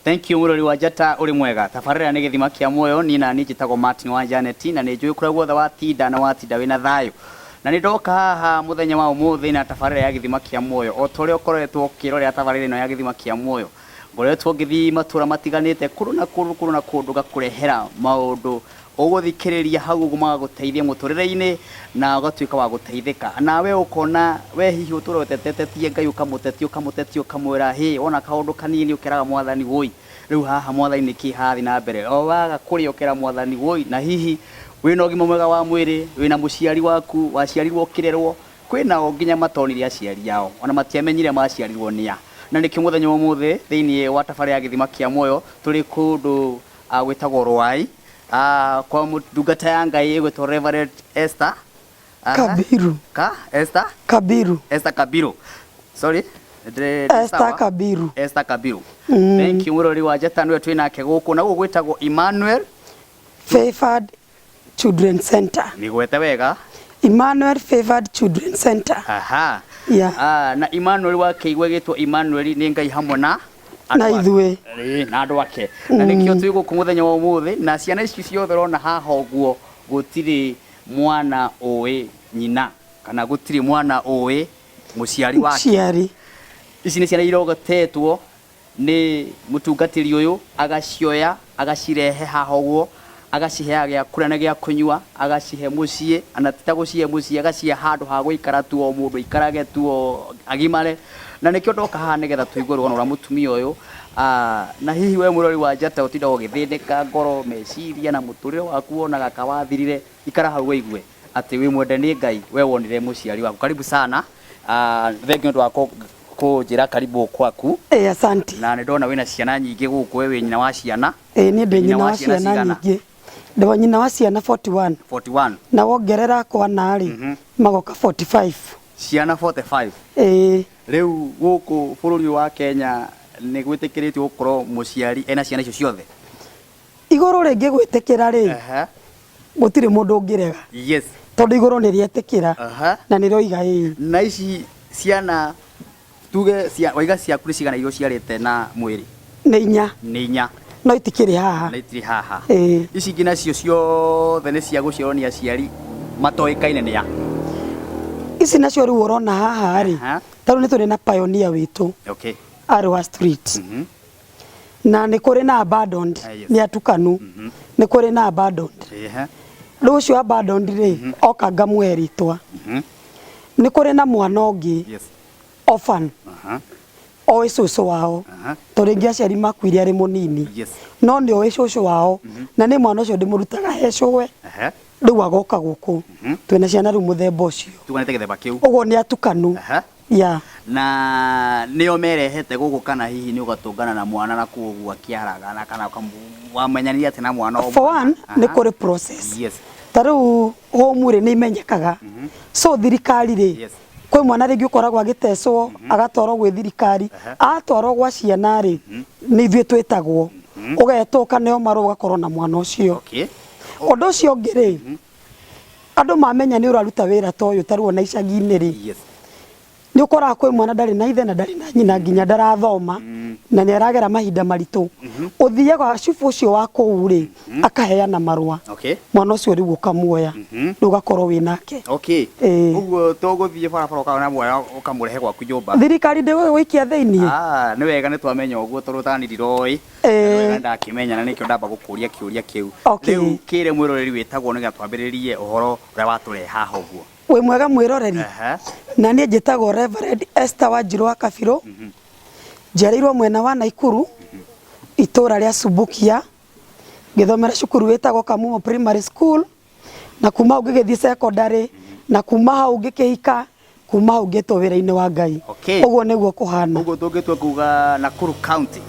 Thank you Murori wa Njata uri mwega tafarira ni githima kia muoyo ni na ni njitagwo Martin wa Janet na ni njui kuragwo tha watinda na watinda wina thayo na ni ndoka haha muthenya wa umuthi na tafarira ya githima kia muoyo o tore ukoretwo kirore tafarira ino ya githima kia muoyo ngoretwo ngithi matura matiganite kuru na kundu gakurehera maundu uguthikiriria hau gumaga guteithia muturire-ini na ugatuika wa guteithika nawe ukona we hihi uturotetetie Ngai ukamuteti ukamwira hi ona kaundu kanini ukiraga mwathani woi riu haha mwathani niki hathi na mbere o waga kuri ukira mwathani woi na hihi wina ugima mwega wa mwiri wina muciari waku waciarirwo kirerwo kwina nginya matonire aciari yao ona matiamenyire maciarirwo nia na niki muthenya wa umuthi thiini wa tafarira ya githima kia muoyo turi kundu gwitagwo Rwai kwa mudugata ya Ngai gwetwo Reverend Esther Kabiru Esther Kabiru sorry Esther Kabiru Thank you Murori wa Njata niwe twinake guku na gwitagwo Emmanuel Favored Children Center ni gwete wega Emmanuel Favored Children Center aha yeah na Emmanuel wa keigwe gitwo Emmanuel ni Ngai hamwe na ithuĩ na andu ake na nikio twi guku muthenya wa umuthi na ciana ici ciothe rona haha uguo gutiri mwana uwi nyina kana gutiri mwana uwi muciari wake ici ni ciana irogotetwo ni mutungatiri uyu agacioya agacirehe haha uguo agacihe gya kurana gya kunywa agacihe mucie anatita gucie mucie agacihe handu ha guikara tu o mundu ikarage tu o agimare na nikio ndoka haha nigetha tuigue rugono rwa mutumia uyu na hihi we Murori wa Njata utinda ugithindika ngoro meciria na muturire waku onaga kawathirire ikara hau weigue ati wi mwende ni Ngai we wonire muciari waku karibu sana thengi ndu wako kujira karibu kwaku asante na ndona wina ciana nyingi guku we nyina wa ciana ni ndi nyina wa ciana nyingi ndo nyina wa ciana 41 na wongerera kwa nari magoka 45 ciana 45 riu guku bururi wa Kenya ni gwitikiritio gukorwo muciari ena ciana icio ciothe iguru ringi gwitikira ri gutire mundu ungirega yes tondu iguru ni rietikira na ni roiga na ici ciana tuge waiga ciaku cigana irio ciarite na mwiri ni inya no itikiri haha na itiri haha ici ngina cio ciothe ni cia guciarwo ni aciari matoikaine ni ya ici nacio riu urona haha ri taru ni turi na pioneer witu okay Arwa Street na ni kuri na abandoned ni atukanu ni kuri na abandoned rucio abandoned ri oka ngamweritwa ni kuri na mwana ungi orphan o icucu wao turingi aciari makwire ari munini no ni o icucu wao na ni mwana ucio ndimurutaga hecwe riu agoka guku twina ciana riu muthemba ucio tuganite githemba kiu ugo ni atukanu na nio merehete guku kana hihi ni ugatungana na mwana na kuugua kiaraga na kana wamenyania ati na mwana for one ni kuri process taru homure ni imenyekaga so thirikari ri kwe mwana ringi ukoragwo agitecwo agatwarwo gwi thirikari atwarwo gwa ciana ri ni ithuĩ twĩtagwo ugetwo kaneo maru ugakorwo na mwana ucio undu ucio ungi ri andu mamenya ni uraruta wira ta uyu taruo na icagi-inĩ ri ni ukora kwe mwana ndari na ithe na ndari na nyina nginya ndarathoma na ni aragera mahinda maritu uthiaga cifu ucio wa kuu ri akaheana marua mwana ucio riu ukamuoya ugakorwo winake uguo tuguthie barabara ukana muoya ukamurehe gwaku nyumba thirikari ndiguikia thiini ni wega ni twamenya uguo turutani ndiroi ndakimenya na nikio ndamba gukuria kiuria kiu riu kire mwiroreri witagwo niga twambiririe uhoro uria watureha haha uguo we mwega mwiroreri na nie njitagwo Reverend Esther Wanjiru Kabiru njereirwo mwena wa Naikuru itura ria Subukia ngithomera cukuru witagwo Kamumo Primary School na kuma ugigithie secondary na kuma hau ngikihika kuma hau ngitwo wira-ini wa Ngai uguo niguo kuhana uguo tungitwa kuga Nakuru County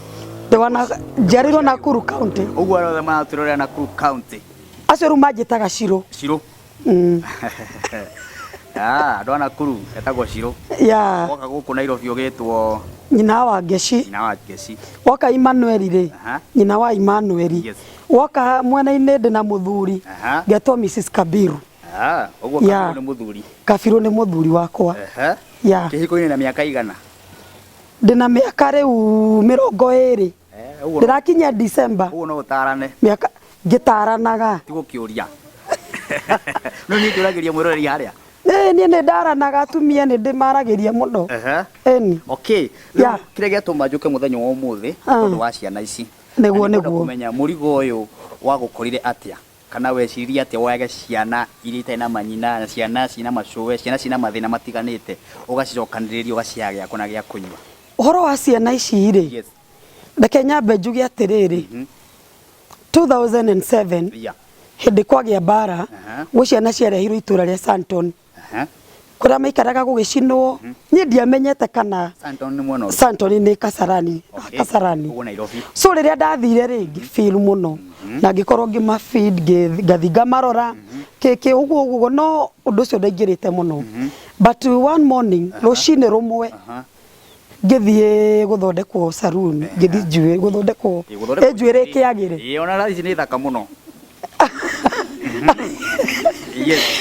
ndewana njereirwo Nakuru County uguo rothe maraturorera Nakuru County acio ru manjitaga Shiro ndo Nakuru etagwo Shiro woka guku Nairobi ugitwo nyina wa Ngeci woka Emmanuel ri nyina wa Emmanuel woka mwena-inĩ ndĩ na mũthuri ngetwo Mrs Kabiru. Ũguo Kabiru nĩ mũthuri. Kabiru nĩ mũthuri wakwa. Kĩhiko-inĩ na mĩaka igana? Ndĩna mĩaka rĩu 20. Ndĩrakinya December. Ũguo no ũtarane? Mĩaka ngĩtaranaga. Ti gũkĩũria. No niĩ ngĩũragĩria mwĩroreri harĩa. Niĩ nĩ ndaranaga atumia nĩ ndĩmaragĩria mũno. Eni. Okay. Kĩrĩa gĩatũma njũke mũthenya wa ũmũthĩ tondũ wa ciana ici. Nĩguo. Kũmenya mũrigo ũyũ wagũkorire atĩa kana weciria atĩa woyage ciana iria itarĩ na manyina, ciana cina macũwe, ciana cina mathĩna matiganĩte ũgacicokanĩrĩria ũgacihe gĩa na gĩa kũnyua. Ũhoro wa ciana ici rĩ, reke nyambe njuge atĩrĩrĩ, 2007 hĩndĩ kwagĩa mbara gwĩ ciana ciarehirwo itũra rĩa Santon kũrĩa maikaraga gũgĩcinwo. Niĩ ndiamenyete kana Santon nĩ Kasarani. So rĩrĩa ndathire rĩ ngĩfeel mũno na ngĩkorwo ngĩma feed ngathi ngamarora kĩkĩ ũguo no ũndũ ũcio ndaingĩrĩte mũno. But one morning rũcinĩ rũmwe ngĩthiĩ gũthondekwo saloon, ngĩthiĩ njuĩrĩ gũthondekwo njuĩrĩ kĩagĩre. Ona ici nĩ thaka mũno.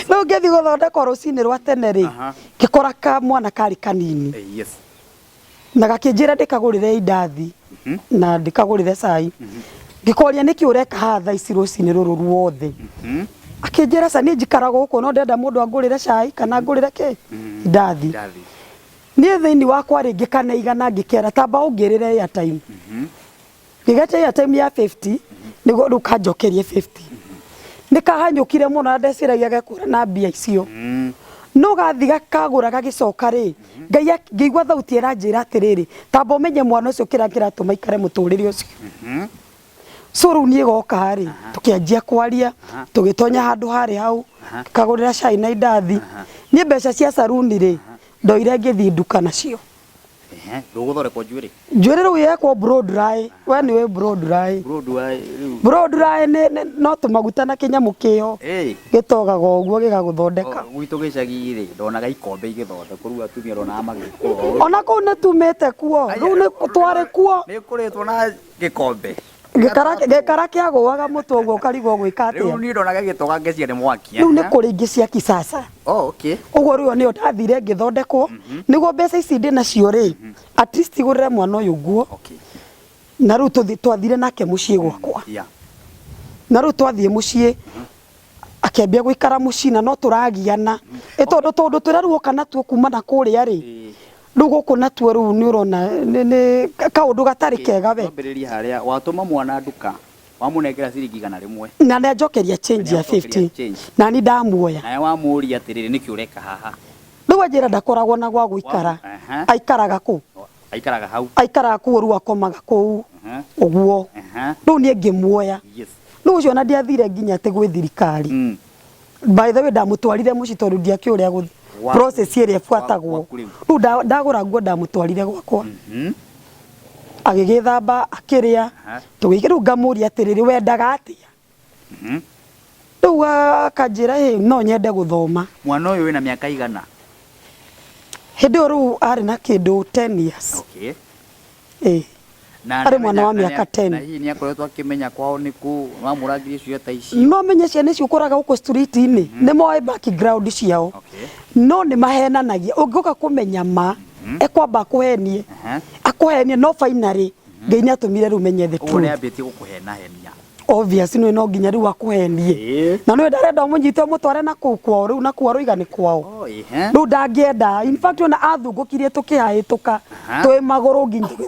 No ngĩthiĩ gũthondekwo rũcinĩ rwa tene rĩ ngĩkora kamwana karĩ kanini na gakĩnjĩra ndĩkagũrĩre indathi na ndĩkagũrĩre cai. Ngĩkoria nĩkĩ ũreka haha thaa ici rũcinĩ rũrũ ruothe? Akĩnjĩra ca niĩ njikaraga gũkũ no ndenda mũndũ angũrĩre cai kana angũrĩre kĩ indathi. Niĩ thĩinĩ wakwa rĩ ngĩkaneigana ngĩkera tamba ũngĩrĩre airtime. Ngĩgete airtime ya 50 nĩguo rĩu kanjokerie 50. Nikahanyũkire mũno na ndeciragia gakũra na mbia icio. No gathi gakagũra gagĩcoka rĩ Ngai ngĩigua thauti ĩranjĩra atĩrĩrĩ tamba ũmenye mwana ũcio kĩratũma ikare mũtũrĩre ũcio. So rĩu niĩ goka rĩ tũkĩanjia kwaria tũgĩtonya handũ harĩ hau kagũrĩra cai na indathi. Niĩ mbeca cia saruni rĩ ndoire ngĩthiĩ nduka nacio. Ndũgũthondekwo njuĩrĩ? Njuĩrĩ rĩu yekwo blow dry. We nĩwe blow dry. Blow dry no tũmaguta na kĩnyamũ kĩo gĩtogaga ũguo gĩgagũthondeka. Gwitũ gĩcagi rĩ ndonaga ikombe igĩthondekwo rĩu atumia ronaga magĩkwo. Ona kũu nĩ tumĩte kuo rĩu nĩ twarĩ kuo. Nĩ kũrĩtwo na gĩkombe. Gĩkara kĩagũaga mũtwe ũguo ũkarigwo gwĩka atĩa. Rĩu niĩ ndonaga gĩtoga ngĩcia nĩ mwaki. Rĩu nĩ kũrĩ ingĩ cia kisasa. Okay. Ũguo rĩu nĩyo ndathire ngĩthondekwo nĩguo mbeca ici ndĩ nacio rĩ at least gũrĩre mwana ũyũ nguo. Na rĩu twathire nake mũciĩ gwakwa. Na rĩu twathiĩ mũciĩ akĩambia gũikara mũciĩ na no tũragiana. Tondũ tũreruoka natuo kuma na kũrĩa rĩ rĩu gũkũ natuo rĩu nĩ ũrona nĩ kaũndũ gatarĩ kega we. Twambĩrĩrie harĩa watũma mwana nduka wamũnengera ciringi 100 na ndenjokeria change ya 50 na ni ndamuoya. Nawe wamũria atĩrĩrĩ nĩkĩ ũreka haha? Rĩu anjĩra ndakoragwo na gwa gũikara. Aikaraga kũ? Aikaraga hau. Aikaraga kũu rĩu akomaga kũu ũguo. Rĩu niĩ ngĩmuoya. Rĩu ũcio na ndiathire nginya atĩ gwĩ thirikari. By the way ndamũtwarire mũciĩ tondũ ndiakĩũrĩa process ĩrĩa ĩbuatagwo. Rĩu ndagũra nguo ndamũtwarire gwakwa. Agĩgĩthamba akĩrĩa tũgĩikara ngamũria atĩrĩrĩ wendaga atĩa? Rĩu akanjĩra no nyende gũthoma. Mwana ũyũ wĩna mĩaka igana? Hĩndĩ ĩyo rĩu arĩ na kĩndũ 10 years. Arĩ mwana wa mĩaka 10. Na hihi nĩakoretwo akĩmenya kwao nĩkũ wamũrangirie ciũria ta ici? No menye ciana icio ũkoraga gũkũ street-inĩ nĩ moĩ background ciao. No nĩ mahenanagia ũngĩũka kũmenya ma ekwamba kũhenie akũhenie no finally Ngai nĩatũmire rĩu menye the truth. Ũrĩa ambĩtie gũkũhenahenia. Obvious no nginya rĩu akũhenie. Na nĩwe ndarenda ũmũnyite mũtware na kũu kwao rĩu na kuo rũiga nĩ kwao. Rĩu ndangĩenda in fact ona athungũkirie tũkĩhahĩtũka twĩ magũrũ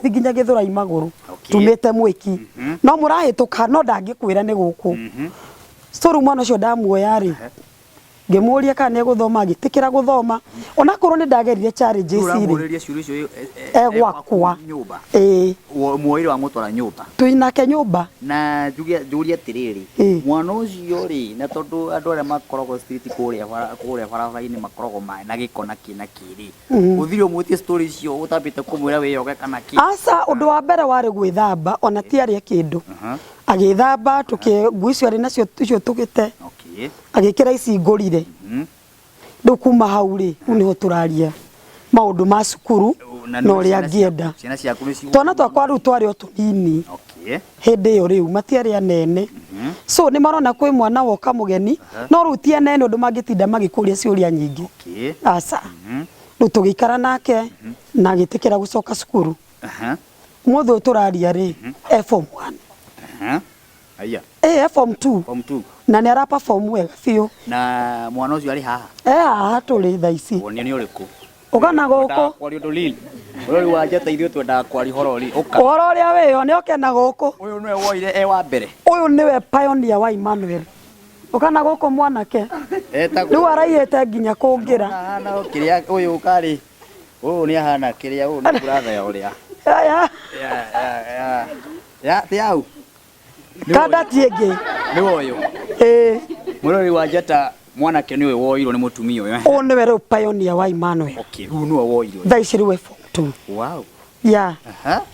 nginya Gĩthũrai magũrũ tumĩte Mwĩki no mũrahĩtũka no ndangĩkwĩra nĩ gũkũ. So rĩu mwana ũcio ndamuoya rĩ ngĩmũria kana nĩegũthoma agĩtĩkĩra gũthoma ona korwo nĩ ndagerire challenges rĩ gwakwa. Muoire wa mũtwara nyũmba twĩnake nyũmba na njũria atĩrĩrĩ mwana ũcio rĩ na tondũ andũ arĩa makoragwo street kũrĩa barabara-inĩ makoragwo na gĩko na kĩrĩ ũthire ũmwĩtie story icio ũtambĩte kũmwĩra wĩyoge kana kĩ? Aca ũndũ wa mbere warĩ gwĩthamba ona tiarĩ kĩndũ agĩthamba nguo icio arĩ nacio icio tũgĩte agĩkĩra ici ngũrire. Rĩu kuma hau rĩ rĩu nĩho tũraria maũndũ ma cukuru na ũrĩa angĩenda. Twana twakwa rĩu twarĩ o tũnini hindi yo riu matiari anene so ni marona kwi mwana woka mugeni no rutia nene undu magitinda magikuria ciuria nyingi asa riu tugikara nake na gitikira gucoka cukuru muthu turaria ri form 1 aya form 2 na ni ara perform wega fiu na mwana ucio ari haha haha turi tha ici woni ni uriku ugana guku kwari undu lili urori wa Njata ithio twenda kwari horori uka horori aweyo ni okena guku uyu niwe woire wa mbere uyu niwe pioneer wa Emmanuel ugana guku mwanake riu araihite nginya kungira hana kiria uyu ukari uyu ni hana kiria uyu ni brother ya uria ya tiau kada tienge ni woyo murori wa Njata mwanake niwe woirwo ni mutumia uyu uyu niwe riu pioneer wa Emmanuel uyu niwe woirwo tha ici riu form 2 wow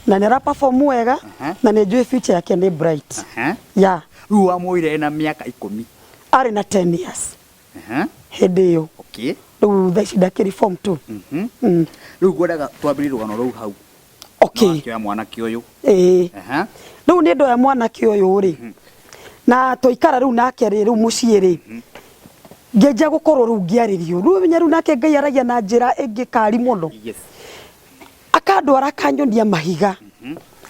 na ni ara perform wega na ni njui future yake ni bright riu wamuire na miaka 10 ari na 10 years hindi yo riu tha ici ndakiri form 2 riu ngwendaga twambire rugano ruu hau ya mwanake uyu riu ni ndoya mwanake uyu ri na toikara riu nake riu mucii ri ngeja gukorwo riu ngiaririo riu menya riu nake Ngai aragia na njira ingikari muno akandwara akanyonia mahiga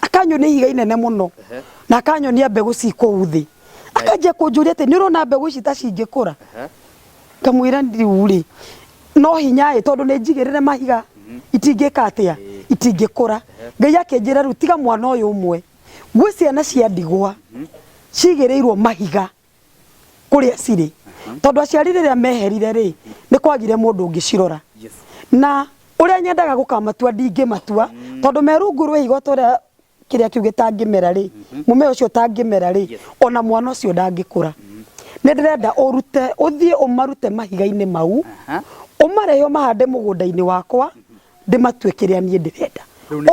akanyonia higa inene muno na akanyonia mbegu ciko uthi akajia kunjuria ati ni urona mbegu ici ta cingikura kamwira riu ri no hinya tondu ni njigirire mahiga itingika atia itingikura Ngai akenjira riu tiga mwana uyu umwe gwi ciana cia ndigwa cigirirwo mahiga kuria ciri tondu aciari riria meherire ri ni kwagire mundu ungicirora na uria nyendaga gukamatua ndingimatua tondu merungu rwe higo toria kiria kiuge tangimera ri mume ucio tangimera ri ona mwana ucio ndangikura ni ndirenda urute uthie umarute mahiga-ini mau umareyo mahande mugunda-ini wakwa ndimatue kiria nie ndirenda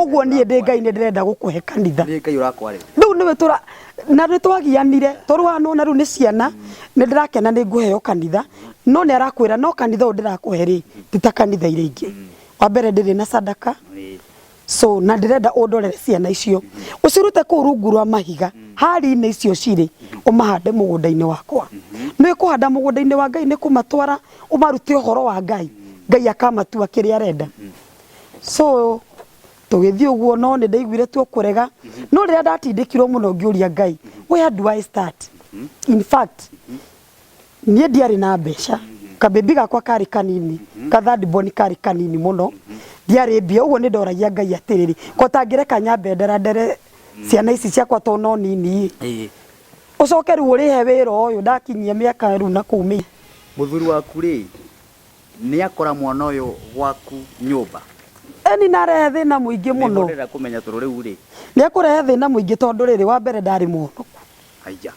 uguo nie ndi Ngai ni ndirenda gukuhe kanitha ni Ngai urakwari riu niwe tura na nitwagianire toru wanona riu ni ciana ni ndirakena ni nguheo kanitha no ni arakwira no kanitha u ndirakuhe ri tita kanitha iria ingi wa mbere ndiri na sadaka so na ndirenda undorere ciana icio ucirute ku rungu rwa mahiga hari-ini icio ciri umahande mugunda-ini wakwa ni kuhanda mugunda-ini wa Ngai ni kumatwara umarute uhoro wa Ngai Ngai akamatua kiria arenda so tugithii uguo no ni ndaiguire tu kurega no riria ndatindikirwo muno ngiuria Ngai where do I start in fact nie ndiari na mbeca kabebi gakwa kari kanini kathandi boni kari kanini muno ndiari mbia uguo ni ndoragia Ngai atiriri ko tangireka nyambe ndere ciana ici ciakwa to no nini ucoke riu urihe wira uyu ndakinyia miaka riu na kumia muthuri waku ri ni akora mwana uyu gwaku nyumba eni narehe thina muingi muno ndira kumenya turu riu ri ni akurehe thina muingi tondu riri wa mbere ndari muhonoku aya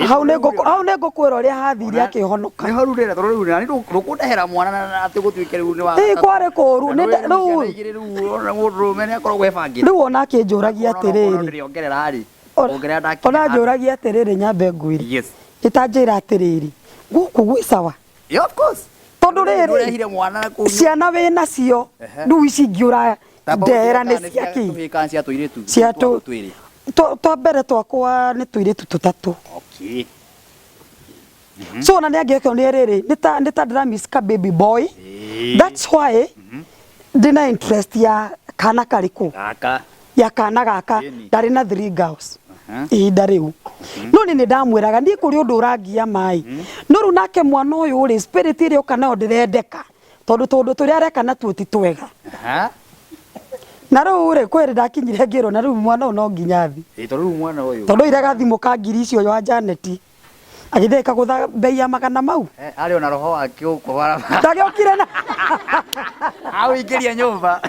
hau ne ngukwira uria hathire akihonoka ni haru rira toro riu ni rukundehera mwana na ati gutwike riu ni wa kware kuru ni riu mene akorwo gwebangire riu ona akinjuragia atiriri ona njuragia atiriri nyambe ngwire itanjira atiriri guku gwi sawa of course tondu riri ciana wina cio riu ici ngiura ndehera ni ciaki ciatu twa mbere twakwa ni tuiritu tutatu so na niangekio ni riri nita drums ka baby boy that's why ndina interest ya kana kariku ya kana gaka ndari na 3 girls ihinda riu no ni ndamwiraga ndi kuri undu urangia mai no ru nake mwana uyu uri spirit iria ukana ndirendeka tondu turia areka na tuti twega na riu uri kwiri ndakinyire ngiro na riu mwana no nginya thi tondu mwana uyu tondu iraga thimu ka ngiri icio wa Janeti agitheka gutha bei ya magana mau ari ona roho wake ukwara ndagiokire na au ingiria nyumba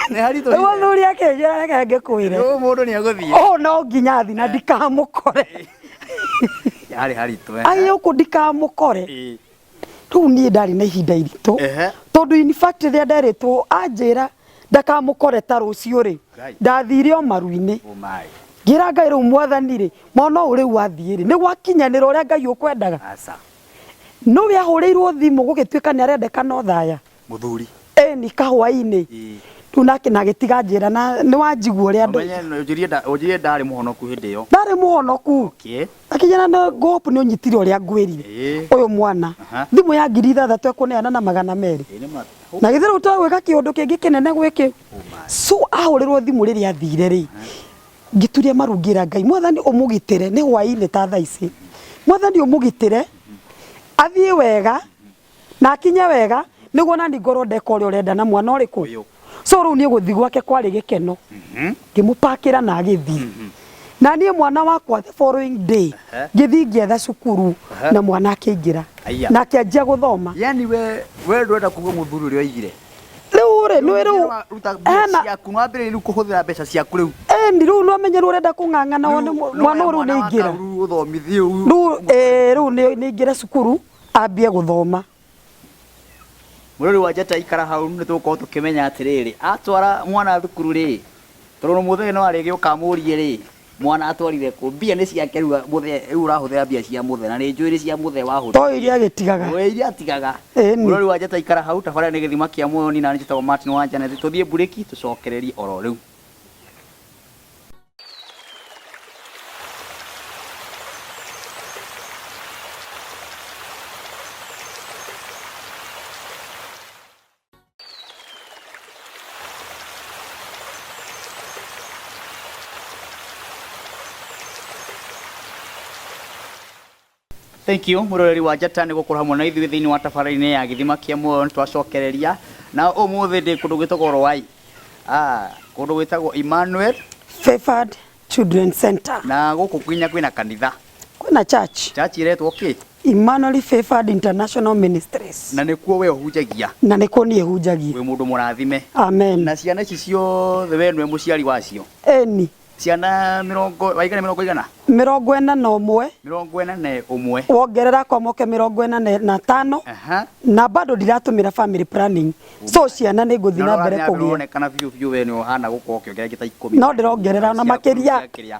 ni hari to uwo thuri akenjera reke ngikwire uwo mundu ni aguthie no nginya thi na ndikamukore hari to ai uku ndikamukore riu nie ndari na ihinda iritu tondu in fact ria nderitwo anjira ndakamukore ta rucio ri ndathire o maru-ini ngira Ngai riu mwathani ri mwana uri wathie ri ni gwakinyanira uria Ngai ukwendaga no we ahuriirwo thimu gugituika ni arendeka no thaya muthuri ni kahwa-ini riu nake na gitiga njira na ni wanjigua uria ndo ujirie ndari muhonoku hindi yo ndari muhonoku okay akinyana na gopu ni unyitire uria ngwirire uyu mwana thimu ya 6,000 ekuneana na 200 na githira utagwika kiundu kingi kinene gwiki so ahurirwo thimu riria athire ri ngituria marungira Ngai mwathani umugitire ni hwaini ta thaa ici mwathani umugitire athie wega na akinya wega niguo nani ngorwo ndeka uria urenda na mwana uriku so riu ni guthi gwake kwari gikeno ngimupakira na agithi na nie mwana wakwa the following day githi ngietha cukuru na mwana akiingira na akianjia guthoma yani we ndwenda kuga muthuri uria oigire riu ciaku nwambire riu kuhuthira mbeca ciaku riu ni riu no menye urenda kung'ang'ana wone mwana riu ni ingira riu ni ingira cukuru ambie guthoma Murori wa Njata ikara hau ni tuko tukimenya atiriri atwara mwana thukuru ri toro muthenya no arigi ukamurie ri mwana atwarire ku mbia ni ciake riu urahuthira mbia cia muthe na ni njuiri cia muthe wahuthira to iria gitigaga we iria atigaga Murori wa Njata ikara hau tabarĩra ni githima kia muoyo ni na njitagwo Martin wa Njane tuthie bureki tucokererie oro riu Thank you Murori wa Njata ni gukura hamwe na ithuĩ thĩinĩ wa tabarĩra-inĩ ya githima kia muoyo twacokereria na ũmũthĩ ndĩ kũndũ gwĩtagwo Rwai kũndũ gwĩtagwo Emmanuel Favored Children Center na gũkũ kinya kwĩna kanitha kwĩna church iretwo kĩ Emmanuel Favored International Ministries na nĩkuo we ũhunjagia na nĩkuo niĩ hunjagia wĩ mũndũ mũrathime amen na ciana ici ciothe we nĩwe mũciari wacio eni ciana waigana 40 41 wongerera kwa moke 45 na bado ndiratumira family planning so ciana ni nguthi na mbere kugia kana biu we ni ohana guko kiongerera kita 10 no ndirongerera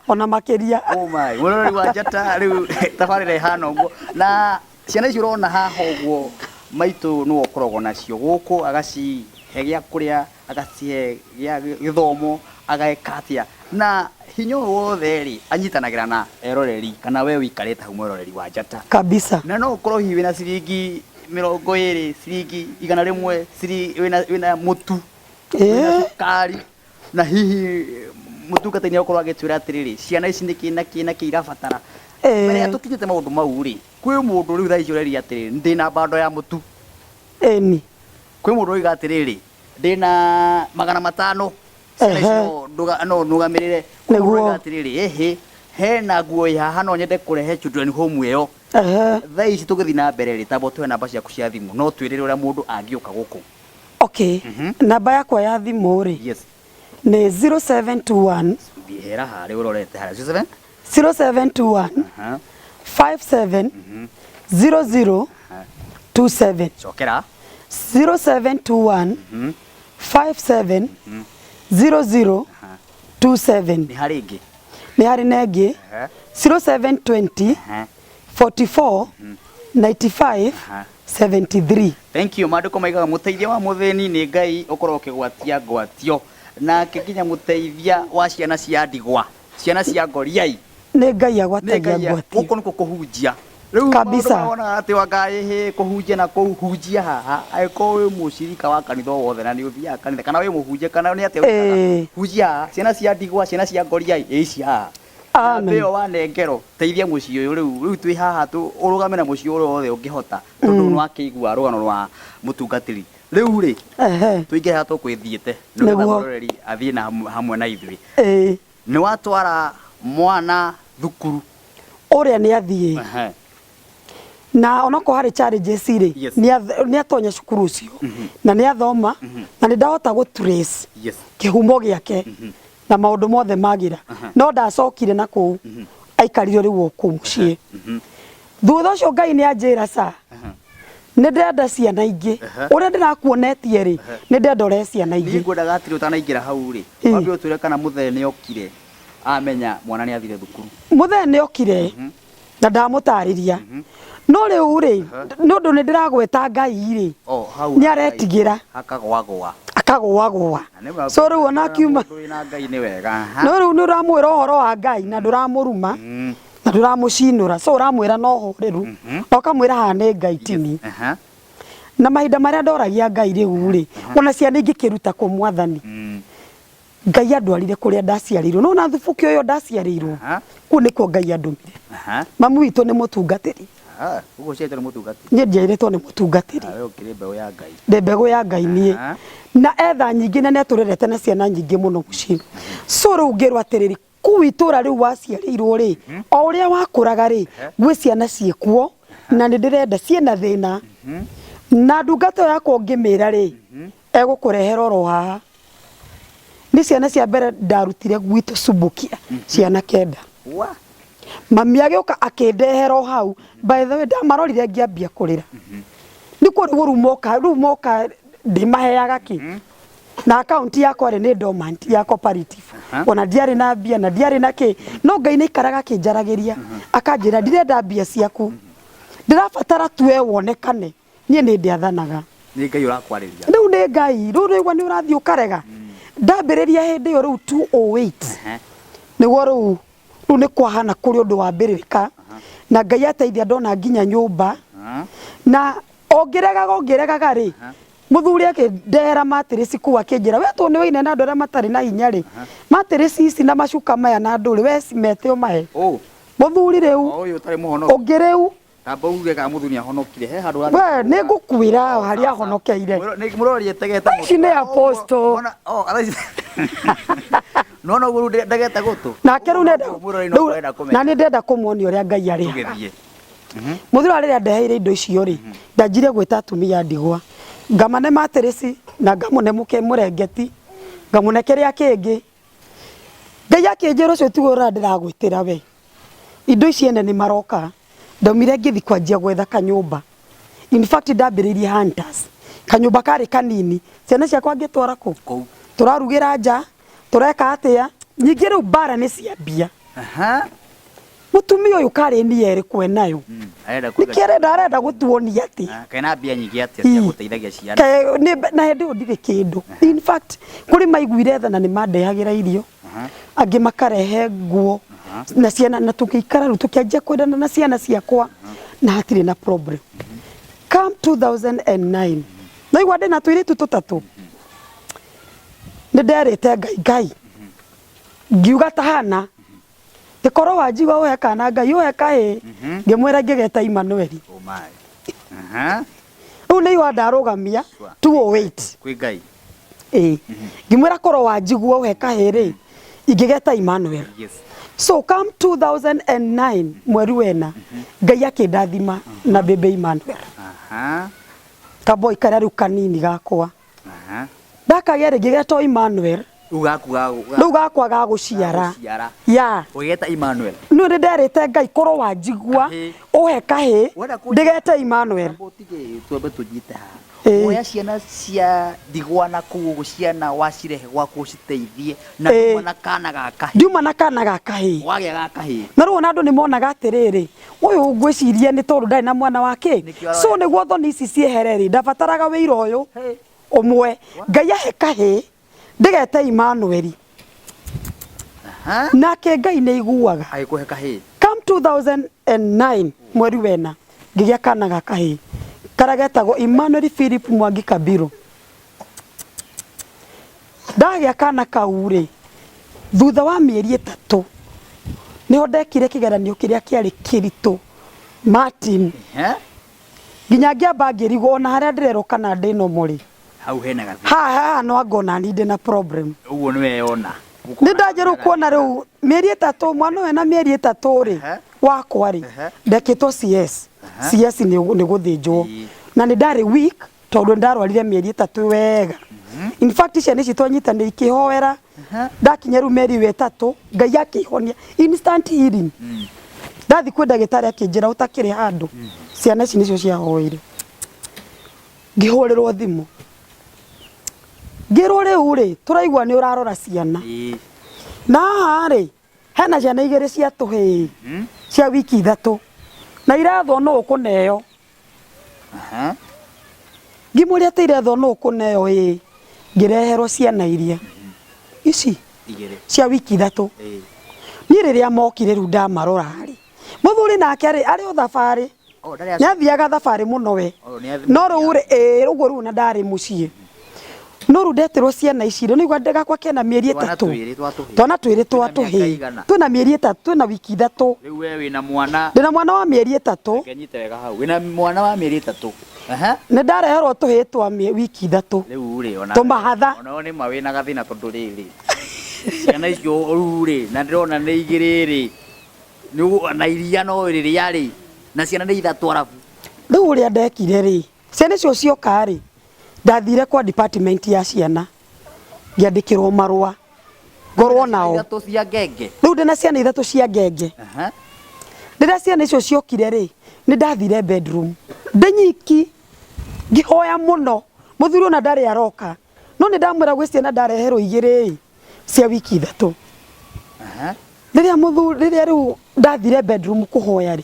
ona makiria oh my Murori wa Njata riu tabarĩra ihana uguo na ciana ici urona haha uguo maitu no okorogwo nacio guku agacihe gĩa kũrĩa agacihe gĩthomo agekatia na hinyo wothe ri anyitanagira na eroreri kana we wikarite hau mwiroreri wa Njata kabisa na no ukorwo hiwi na ciringi 20 ciringi 100 wina mutu sukari na hihi mutungata-inĩ ukorwo agĩtwĩra atĩrĩrĩ ciana ici nĩ kĩ irabatara mbere tũkinyĩte maũndũ mau rĩ kwĩ mũndũ rĩu thaa ici ũreria atĩrĩrĩ ndĩna bando ya mutu eni kwĩ mũndũ oiga atĩrĩrĩ ndĩna 500 no nugamirire kuga atiriri hena nguo haha no nyende kurehe children home iyo thaa ici tugithi na mbere ri tabo twe namba ciaku cia thimu no twirire uria mundu angiuka guku okay namba yakwa ya thimu ri yes ni 0721 hera hari urorete hari 0721 57 00 27 chokera 0721 57 0027 ni hari ingi ni hari nengi 0720 44 95 73 thank you maduko maigaga muteithia wa mutheni ni Ngai ukorwo ukigwatia ngwatio na kinya muteithia wa ciana cia ndigwa ciana cia ngoriai ni Ngai agwatagia ngwatio guko niko kuhunjia kabisa ona ati wangae kuhunjia na kuhunjia haha aiko we mucirika wa kanitha wothe na ni uthia kanitha kana we muhunjia kana ni ati hunjia ciana cia ndigwa ciana cia ngoriai icia Amen. Wa nengero teithia muci uyu riu twi haha tu urugame na muci uyu wothe ungihota tondu no akigua rugano rwa mutungatiri riu ri tuinge ha tukwithiete no ngororeri athie na hamwe na ithui ni watwara mwana thukuru uria ni athie na onako hari challenges ri ni atonya cukuru ucio na ni athoma na ni ndahota go trace kihumo giake na maundu mothe magira no ndacokire na kuu aikarire riu oku mucie thutha ucio Ngai ni anjira sa ni ndenda ciana ingi uria ndirakuonetie ri ni ndenda ore ciana ingi ngwendaga atiri utanaingira hau ri wambe utwire kana muthee ni okire amenya mwana ni athire thukuru muthee ni okire na ndamutariria no riu ri nundu ni ndiragweta Ngai ri ni aretigira akagwagwa kagwa so riu ona kiuma no riu ni uramwira uhoro wa Ngai na nduramuruma na nduramucinura so uramwira no horiru ukamwira ha ni Ngai tini na mahinda maria ndoragia Ngai riu ri ona ciana ingikiruta ku mwathani Ngai andwarire kuria ndaciarirwo no na thubuki uyo ndaciarirwo ku nikuo Ngai andumire mamu witu ni mutungatiri ugo ciete ni mutungatiri nie ndiairetwo ni mutungatiri ukire mbegu ya Ngai mbegu ya Ngai nie na etha nyingi na neturerete na ciana nyingi muno mucii so riu ngirwa atiriri ku itura riu waciarirwo ri o uria wakuraga ri gwi ciana ciekuo na nindirenda ciena thina na ndungata yakwa ngimira ri egukurehera oro haha ni ciana cia mbere ndarutire gwitu Subukia ciana kenda mami agioka akindehera o hau by the way ndamarorire ngiambia kurira niko riu moka ndimaheaga ki na account yakwa ni dormant ya cooperative ona ndiari na mbia na ndiari na ki no Ngai ni ikaraga kinjaragiria akanjira ndirenda mbia ciaku ndirabatara tuwe wonekane nie ni ndiathanaga ni Ngai urakwariria riu ni Ngai riu ni urathii ukarega ndambiriria hindi yo riu 208 niguo riu ni kwahana kuri undu wa mbiririka na Ngai ateithia ndona nginya nyumba na ongeregaga ri muthuri akindehera matirisi ku akinjira we tu ni wine na ndora matari na hinya ri matirisi ici na macuka maya na nduri we cimete o mahe muthuri riu uyu tari muhono ongireu tamba uge ka muthuri ahonokire he handu we ni ngukwira hari ahonokeire murorie tegeta ici ni apostle no guru ndageta gutu na keru nenda na ni ndenda kumuonia uria Ngai ari muthuri ariria ndeheire indo icio ri ndanjire gwita atumia ndigwa ngamane matirisi na ngamune muke murengeti ngamune kiria kingi Ngai akinjira ucio tigo ura ndiragwitira we indo ici ene ni maroka ndaumire ngithi kwanjia gwetha kanyumba in fact ndambiririe hunters kanyumba kari kanini ciana ciakwa ngitwara ku turarugira nja tureka atia nyingi riu bara ni ciambia mutumia uyu kari ni eri kwenayo arenda gutuonia ati kaina mbia nyingi atia cia guteithagia ciana na hindi ndire kindu in fact kuri maiguire tha na ni mandehagira irio angi makarehe nguo na ciana na tukikara ru tukianjia kwendana na ciana ciakwa na hatire na problem come 2009 na igwa ndina tuiritu tutatu nderete Ngai ngiuga tahana tikoro wajigwa we kana Ngai we kae ngimwera ngigeta Emmanuel ni wa ndarugamia 208 kwi Ngai ngimwera koro wajigwa we kae ri ingigeta Emmanuel so come 2009 mweri wena Ngai akindathima na bebe Emmanuel kaboi karia riu kanini gakwa ndakagere ngigeta Emmanuel riu gakwa ga guciara ya ugeta Emmanuel no nderete Ngai koro wajigwa uhe kahi ndigete Emmanuel twambe tujite oya ciana cia ndigwa na kugu ciana wacirehe gwaku citeithie na nduma na kana gakahi wagĩa gakahi na riu andu ni monaga atiriri uyu ngwiciria ni tondu ndari na mwana wake so niguo thoni ici ciehereri ndabataraga wira uyu umwe Ngai ahe kahi ndigete Emmanuel nake Ngai ni iguaga agikuhe kahi come 2009 mweri wena ngigia kana gakahi karagetagwo Emmanuel Philip Mwangi Kabiro ndagia kana kaure thutha wa mieri 3 niho ndekire kigeranio kiria kiari kiritu Martin nginya ngiamba ngirigwo na haria ndirero kana ndino muri hau hena gathi ha no ngona ninde na problem uguo niwe yona ni ndajeru kuona riu mieri 3 mwana we na mieri 3 ri wakwa ri ndekitwo CS ni guthinjwo na ni ndari week tondu ndarwarire mieri 3 wega in fact ciana ici twanyitana ikihoera ndakinya ru mieri 3 Ngai akihonia instant healing ndathi kwenda gitari akinjira utakiri handu ciana ici nicio ciahoire ngihurirwo thimu ngirwo riu ri turaigwa ni urarora ciana na hari hena ciana igiri cia tuhi cia wiki 3 na irathwo no ukuneo ngimuria te irathwo no ukuneo ngireherwo ciana iria ici cia wiki 3 ni riria mokire ru ndamarora ri muthuri nake ari o thabari ni athiaga thabari muno we no ru ri uguo ru na ndari mucii no ru ndeterwo ciana ici ri nigwa ndegakwa kena mieri 3 twana twiri twatuhi twina mieri 3 twina wiki 3 riu we wina mwana ndina mwana wa mieri 3 kenyite wega hau wina mwana wa mieri 3 ne ndareherwo tuhi twa wiki 3 riu ri ona tumahatha ona ni mawina gathina tondu riri ciana icio ru ri na ndirona ni igiriri ni na iria no riria ri na ciana ni 3 arabu riu uria ndekire ri ciana icio cioka ri ndathire kwa department ya ciana ngiandikirwo marua ngorwo nao 3 cia ngenge riu ndina ciana 3 cia ngenge rĩrĩa ciana icio ciokire ri ni ndathire bedroom ndenyiki ngihoya muno muthuri ona ndari aroka no ni ndamwira gwe ciana ndareherwo 2 cia wiki 3 rĩrĩa riu ndathire bedroom kuhoya ri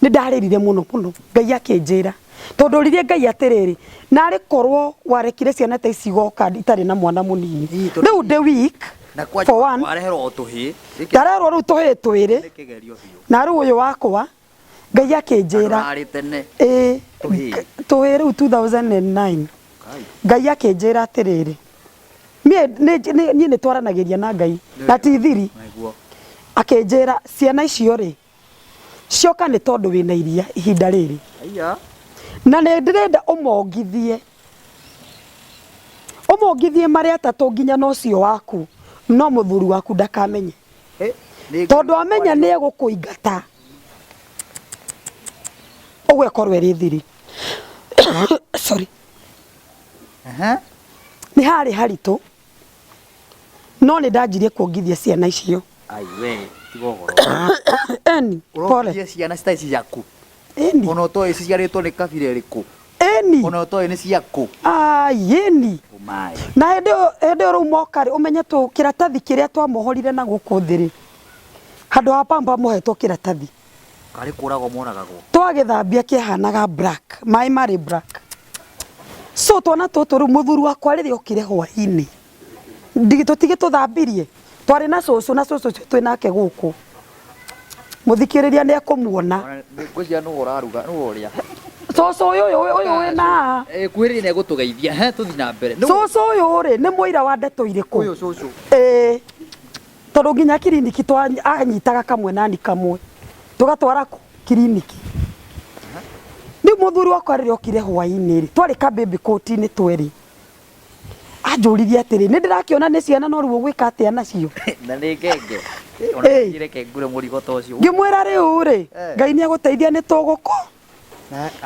ni ndaririre muno Ngai akinjira tondu ririe Ngai atiriri nari korwo warekire ciana ta ici goka itari na mwana munini riu the week for one wareherwo tuhi ndarerwo riu tuhi 2 na riu uyu wakwa Ngai akinjira tuhi riu 2009 Ngai akinjira atiriri ni ni twaranagiria na Ngai na tithiri akinjira ciana icio ri cioka ni tondu wina iria ihinda riri na nä ndĩrenda ũmongithie marĩ 3 nginya no cio waku no mũthuri waku ndakamenye tondu amenya nĩ egũkũingata ũguo ekorwo ĩrĩ thiri sorry nĩ harĩ haritũ no nĩ ndanjirie kuongithia ciana icio eni pole ciana citai yaku eni ona to isi ciaritwo ni kabira iriku eni ona to ni ciaku yeni na hende ru mokari umenye tu kiratathi kiria twamohorire na guku thiri handu ha pamba mohetwo kiratathi kari kurago monagagwo twagithambia kihanaga black mai mari black so twana tutu ru muthuru wakwa riri okire hwaini tutige tuthambirie twari na cucu twinake guku muthikiriria ni akumuona ngwija no uraruga no uria cucu uyu wina kwiriri ne gutugeithia tuthi na mbere cucu uyu ri ni muira wa ndeto iriku uyu cucu tondu nginya kiriniki anyitaga kamwe nani kamwe tugatwara kiriniki ni muthuri wakwa riri okire hwaini ri twari ka baby coat ni tweri anjuririe atiri ni ndirakiona ni ciana no ruo gwika atia nacio na ni ngenge ona kireke ngure murigo to cio ngimwira riu ri Ngai ni aguteithia ni tuguko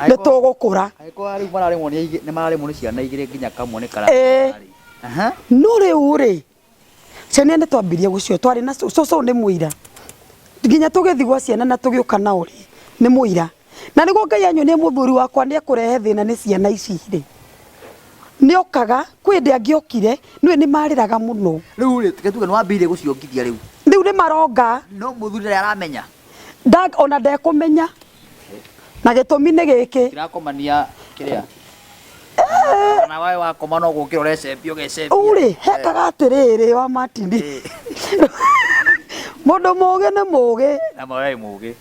ni tugukura aiko ari mararemwo ni mararemwo ni ciana igire nginya kamwe ni kara no riu ri ciana ni twambirie gucio twari na cucu ni muira nginya tugithi gwa ciana na tugiuka nao ri ni muira na niguo Ngai anyonie muthuri wakwa ni akurehe thina ni ciana ici ri ni okaga kwende angiokire niwe ni mariraga muno riu ri tugetuga no ambire guciongithia riu ni maronga no muthuri ri aramenya ona ndekumenya na gitumi ni giki kirakomania kiria na wae wakoma no gukira urecembio gecembio uri hekaga atiriri wa matindi mundu muge ni muge na mawai muge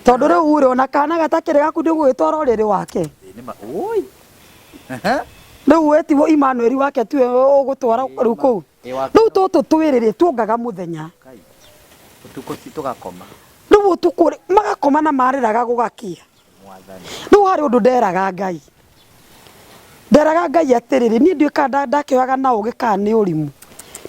tondu riu uri ona kana gatakire gaku ndi gwitwara uriri wake ni ma oi riu wetiwo Emmanuel wake tiwe ugutwara riu kuu riu tutu twiriri tuongaga muthenya tuko tugakoma riu tukuri magakoma na mariraga gugakia riu hari undu nderaga Ngai atiriri ni ndika ndakioyaga na ugi ka ni urimu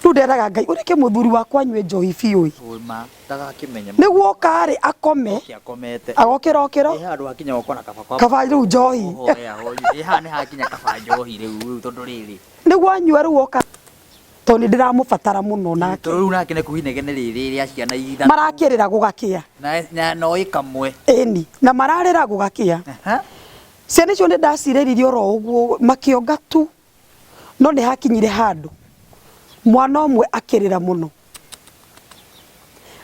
riu nderaga Ngai ureke muthuri wakwa nywe njohi biu ma ndagakimenya niguo kari akome akomete agokira handu hakinya gukona kaba riu njohi ihane hakinya kaba njohi riu tondu riri niguo anyua riu oka toni ndiramubatara muno nake riu nake ne kuhinegene riri ria ciana itha marakirira gugakia na no ikamwe eni na mararira gugakia ciana icio ni ndacireririe oro uguo makionga tu no ni hakinyire handu mwana omwe akirira muno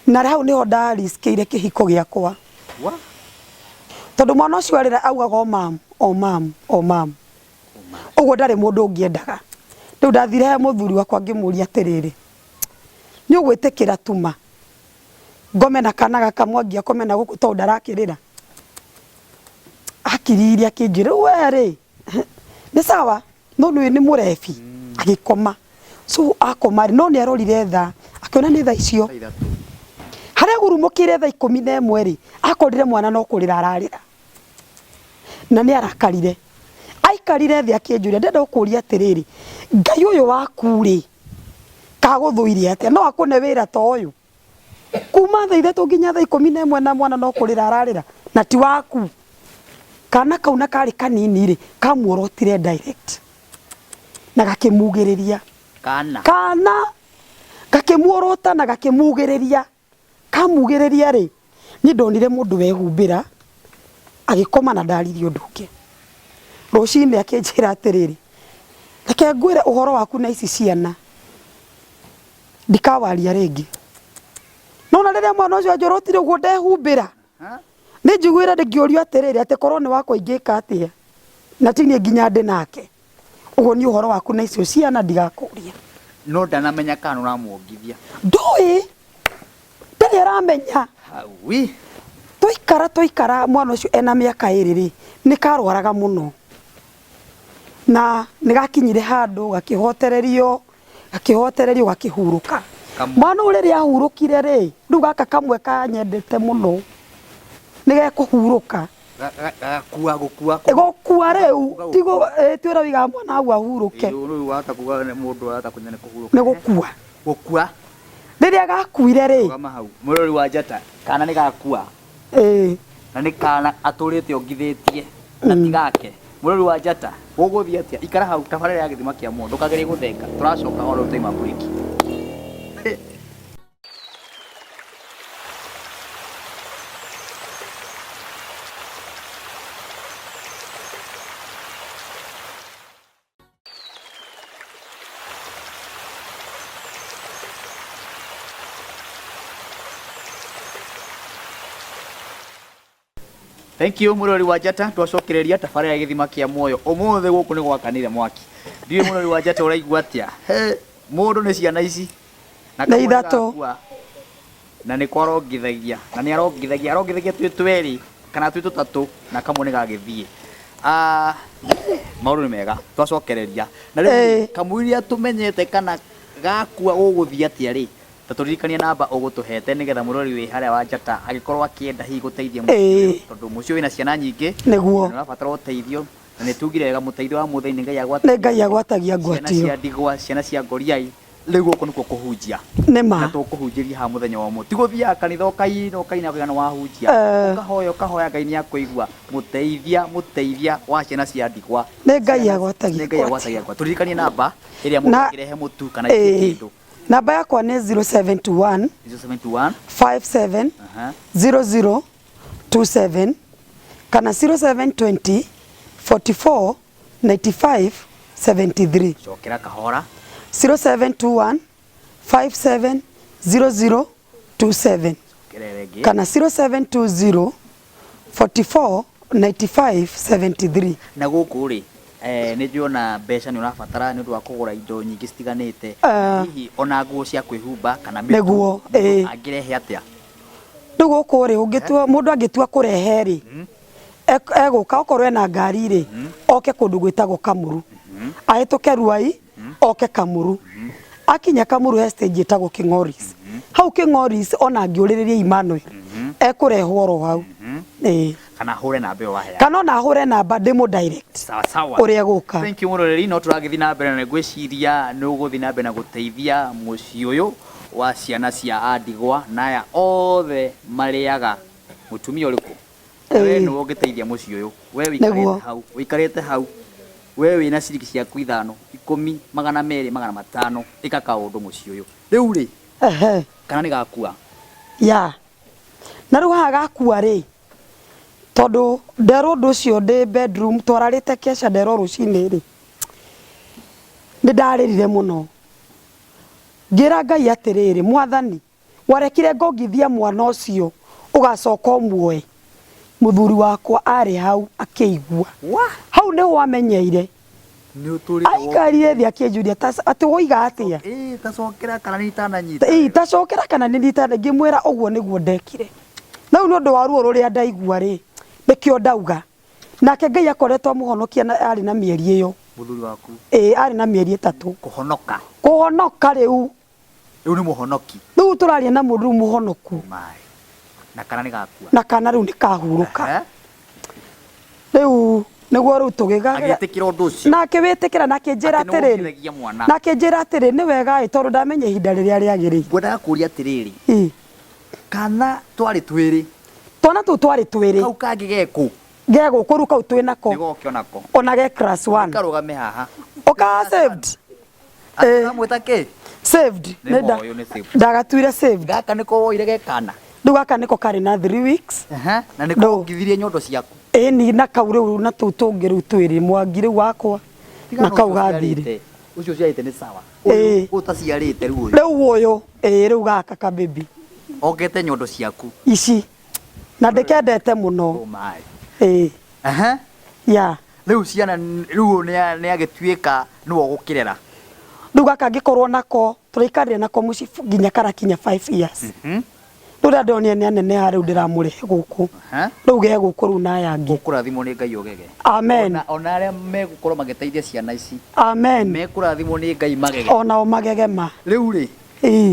na hau niho ndariskire kihiko giakwa tondu mwana ucio arira augaga o mam uguo ndari mundu ungiendaga riu ndathire he muthuri wakwa ngimuria atiriri ni ugwitikira tuma ngome na kana gaka mwangia komena guku to ndarakirira akiriri akinjira we ri ni sawa no ni murefi agikoma so akoma no ni arorire tha akiona ni tha icio haria gurumukire tha 11 ri akorire mwana no kurira ararira na ni arakarire aikarire thi akinjuria ndenda ukuria atiriri ngai uyu waku ri kaguthuirie atia no akune wira to uyu kuma tha ithe tunginya tha 11 na mwana no kurira ararira na ti waku kana kauna kari kanini ri kamuorotire direct na gakimugiriria kana gakimuorota na gakimugiriria kamugiriria ri ni ndonire mundu wehumbira agikoma na ndariri undu ungi rucini akinjira atiriri reke ngwire uhoro waku na ici ciana ndikawaria ringi nona riria mwana ucio njorotire uguo ndehumbira ni njiguire ndingiorio atiriri ati korwo ni wakwa ingika atia na tini nginya ndi nake uguo ni uhoro waku na icio ciana ndigakuria no ndanamenya kana uramuongithia ndui ndari aramenya hawi twaikara mwana ucio ena miaka iriri ni karwaraga muno na nigakinyire handu gakihotererio gakihuruka mwana uri ri ahurukire ri riu gaka kamwe kanyendete muno nigekuhuruka gukua riu tigo twira wiga mwana au ahuruke ni gukua riria gakuire ri murori wa njata kana ni gakua na ni kana aturite ongithitie na tigake murori wa njata uguthia atia ikara hau tabarira ya githima kia mundu kagerie guthenga turacoka horo utaima buriki Thank you murori wa njata twacokereria tabarira ya githima kia muoyo umuthi guku ni gwakanire mwaki ndiwe murori wa njata uraigua atia mundu ni ciana ici na ithatu na ni kwarongithagia na ni arongithagia twi tweri kana twi tutatu na kamwe ni gagithie maundu ni mega twacokereria na riu kamwiria tumenyete kana gakua uguthia atia ri turirikania namba ugutuhete nigetha murori wi haria wa njata agikorwo akienda hi guteithia tondu mucio wina ciana nyingi niguo na batara uteithio na nitugire wega muteithio wa muthini ngai agwatagia ngwatio ciana cia ndigwa ciana cia ngoriai riu guku nikuo kuhunjia nima na tukuhunjiria ha muthenya wa mu tiguthia kanitha ukaina kana wahunjia ukahoya ngai ni akuigua muteithia wa ciana cia ndigwa ngai agwatagia ngwatio turirikanie namba iria mukirehe mutu kana kindu namba yakwa ni 0721 57 0027 kana 0720 44 95 73 cokera kahora 0721 57 0027 kana 0720 44 95 73 na guku ri ni ndiona mbeca ni urabatara ni undu wa kugura indo nyingi citiganite hihi ona nguo cia kwihumba kana miguo angirehe atia nduguku ri ungitua mundu angitua kurehe ri eguka okorwo ena ngari ri oke kundu gwitagwo Kamuru ahituke Ruai oke Kamuru akinya Kamuru he stage etagwo Kingoris hau Kingoris ona ngiuririria Emmanuel ekurehwo ro hau kana hure namba yo wahea kana na hure namba ndimo direct sawa uria guka thank you muroreri no turagithi na mbere na gwiciria no guthi na mbere na guteithia muci uyu wa ciana cia andigwa naya othe mariaga mutumia uriku we no ungeteithia muci uyu we wikarite hau we wina ciriki ciaku 5 10 200 500 ika kaundu muci uyu riu ri kana ni gakua ya na riu ha gakua ri tondu ndero nducio ndi bedroom twararite kesha ndero rucini ri ndi ndaririre muno ngira ngai atiriri mwathani warekire ngongithia mwana ucio ugacoka umwe muthuri wakwa ari hau akigua hau ni wamenyeire Ni uturite. Aikarire thia kijuria ati woiga atia. Tacokera kana ni tananyita. Tacokera kana ni nitana ngimwira uguo niguo ndekire. Nau no ndo wa ruo ruria ndaigua ri. Nikio ndauga. Nake Ngai akoretwo muhonokia na ari na mieri iyo. Muthuri waku. Ari na mieri 3. Kuhonoka. Kuhonoka riu. Riu ni muhonoki. Riu turaria na mundu muhonoku. Na kana ni gakua. Na kana riu ni kahuruka. Riu niguo riu tugigaga. Agitikira undu ucio. Nake witikira nake njira atiriri. Nake njira atiriri ni wega tondu ndamenye ihinda riria riagirire. Ngwendaga kuria atiriri. Kana twari twiri. Twana tu twari twiri. Kau kangi geku. Gego kuru kau twinako. Nigo kionako. Ona ge class 1. Karugame haha. Oka saved. Mwita ki? Saved. Nenda. Ndagatuire saved. Gaka niko woire gekana. Ndu gaka niko kari na 3 weeks. Na niko ngithirie nyondo ciaku. Ni na kau riu na tu tungiru twiri mwangire wakwa. Na kau gathire. Ucio ciaite ni sawa. Utaciarite riu. Riu uyu riu gaka ka baby. Ogete nyondo ciaku. Ici. Na ndikendete muno. Oh my. Ya. Riu ciana riu ni agituika no gukirera. Riu gaka ngikorwo nako turikarire nako muci nginya karakinya 5 years. Rura ndonio ni anene ha riu ndiramurihe guku. Riu ge guku riu na yangi. Gukurathimo ni Ngai ogege. Amen. Ona aria megukorwo magiteithia ciana ici. Amen. Mekurathimo ni Ngai magege. Ona o magegema. Riu ri.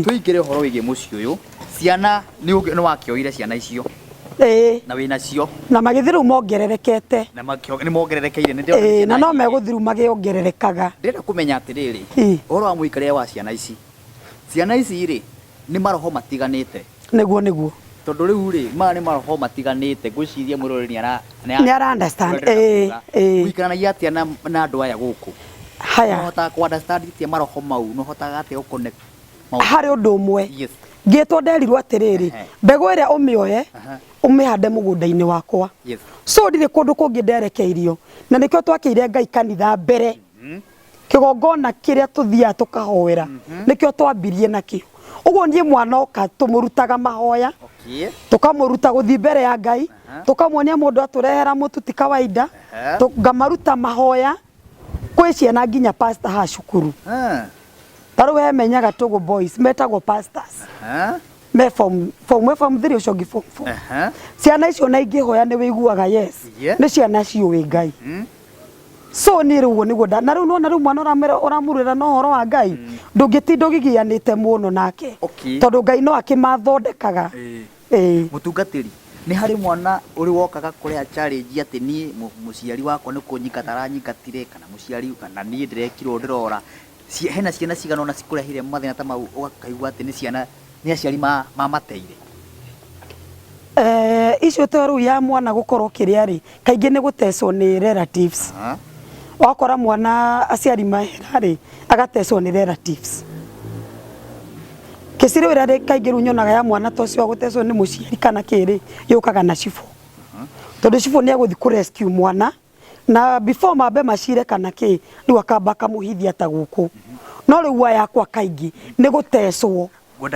Tuigire horo wige muci uyu. Ciana ni wakioire ciana icio. Na wina cio. Na magithiru mongererekete. Na ni mongererekeire ni ndio. Na no meguthiru magiongererekaga. Ndira kumenya atiriri. Horo wa muikaria wa ciana ici. Ciana ici ri ni maroho matiganite. Niguo. Tondu riu ri ni maroho matiganite gwiciria mwirori ni ara understand. Uikaranagia atia na andu aya guku. Haya. No hota ku understand tie maroho mau no hotaga atia uconnect. Hari undu umwe. Yes. Ngitwo nderirwo atiriri. Mbegu iria umioye umihande mugunda-ini wakwa. Yes. So ndire kundu kungi nderekeirio. Na nikio twakiire Ngai kanitha mbere. Kigongona kiria tuthia tukahoera. Nikio twambirie nakio. Uguo nie mwana oka tumurutaga mahoya. Okay. Tukamuruta guthi mbere ya Ngai. Tukamwonia mundu aturehera mutu ti kawaida. Tukamaruta mahoya. Kwi ciana nginya pastor ha cukuru. Taru we menyaga Togo boys metagwo pastors. Me form 3 ucio ngi form 4. Ciana icio na ingihoya ni wiguaga yes. Ni ciana ciuwi Ngai. So ni riu niguo na riu no na riu mwana uramurira no horo wa Ngai. Ndungitindo gigianite muno nake. Tondu Ngai no akimathondekaga. Mutungatiri ni hari mwana uri wokaga kuria challenge ati ni muciari wakwa ni kunyika taranyikatire kana muciari kana ni ndirekirwo ndirora hena ciana cigana ona cikurehire mathina ta mau ugakaigua ati ni ciana ni aciari mateire. Icio toru ya mwana gukorwo kiria ri kaingi ni gutecwo ni relatives. Wakora mwana aciari mahera ri agatecwo ni relatives. Kisiri wira ri kaingi runyonaga ya mwana tocio gutecwo ni muciari kana kiri yukaga na cifo. Tondu cifo ni aguthi ku rescue mwana na before mabe macire kana ki riu akamba kamuhithia ta guku. No riu wa yakwa kaingi ni gutecwo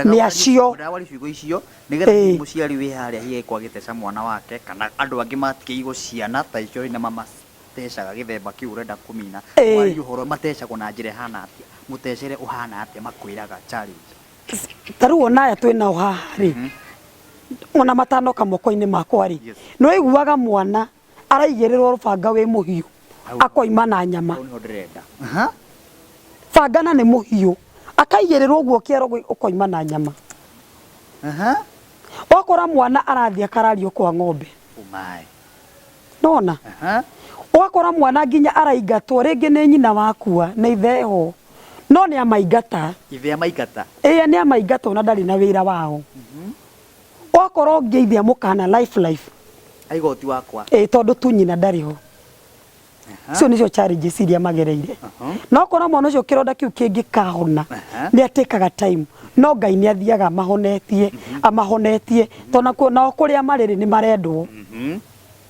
ni acio ndawari ciugo icio nigetha muciari wi haria hiye kwa giteca mwana wake kana andu angi matikiigo ciana ta icio na mama tecaga githemba kiu urenda kumina wari uhoro matecagwo na njire hana atia mutecere uhana atia makwiraga challenge taru ona ya twina uhari ona matanoka moko-ini makwa ri no iguaga mwana araigererwo rubanga wi muhiu akoima na nyama bangana ni muhiu akaigererwo guo kiero ukoima na nyama. Wakora mwana arathia karario kwa ng'ombe. Nona? Wakora mwana nginya araigatwo ringi ni nyina wakua na itheho. No ni amaigata. Ithe amaigata. Ni amaigata na ndari na wira wao. Wakora ngeithia mukana life. Aigoti wakwa. Tondu tu nyina ndari ho. Cio nicio challenges iria magereire. No kora mwana ucio kironda kiu kingi kahona ni atekaga time. No Ngai ni athiaga amahonetie tona kuona kuria mariri ni marendwo.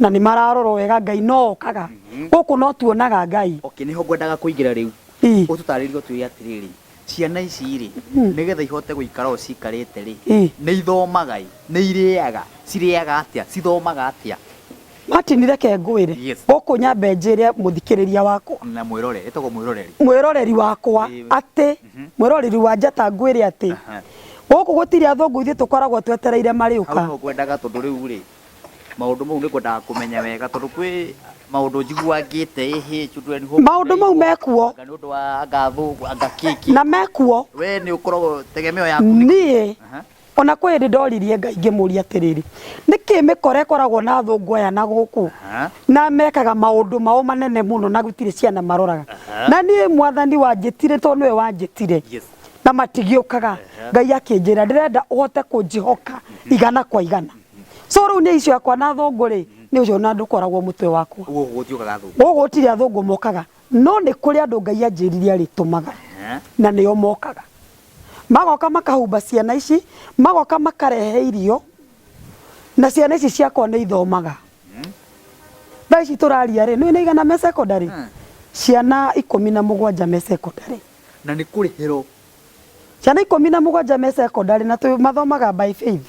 Na ni mararorwo wega Ngai no kaga. Guku no tuonaga Ngai. Okay, niho ngwendaga kuigira riu. Ututaririo tu atiriri. Ciana ici ri nigetha ihote guikara o cikarite ri ni ithomaga ni iriaga ciriaga atia cithomaga atia Martin reke ngwire gũkũ nyambe njĩre mũthikĩrĩria wakwa na mwĩroreri etagwo mwĩroreri wakwa atĩ mwĩroreri wa Njata ngwire atĩ gũkũ gũtirĩ athũngũ ithuĩ tũkoragwo twetereire marĩũka hau kwendaga tondũ rĩu rĩ maũndũ mau nĩ kwendaga kũmenya wega tondũ kwĩ maũndũ njiguangĩte children home maũndũ mau mekuo nĩ ũndũ wa anga keki na mekuo we nĩ ũkoragwo tegemeo yaku niĩ ona kwĩ hĩndĩ ndoririe Ngai ngĩmũria atĩrĩrĩ nĩkĩ mĩkora ĩkoragwo na athũngũ aya na gũkũ na mekaga maũndũ mao manene mũno na gũtirĩ ciana maroraga na niĩ mwathani wanjĩtire tondũ nĩwe wanjĩtire na matigĩũkaga Ngai akĩnjĩra ndĩrenda ũhote kũnjĩhoka igana kwa igana so rĩu nĩ icio yakwa na athũngũ rĩ nĩ ũcio na ndũkoragwo mũtwe wakwa gũkũ gũtirĩ athũngũ mokaga no nĩ kũrĩ andũ Ngai anjĩrire arĩtũmaga na nĩo mokaga magoka makahumba ciana ici magoka makarehe irio na ciana ici ciakwa nĩ ithomaga thaa ici tũraria rĩ nĩ igana me secondary ciana 17 me secondary na nĩ kũrĩhĩrwo ciana 17 me secondary na mathomaga by faith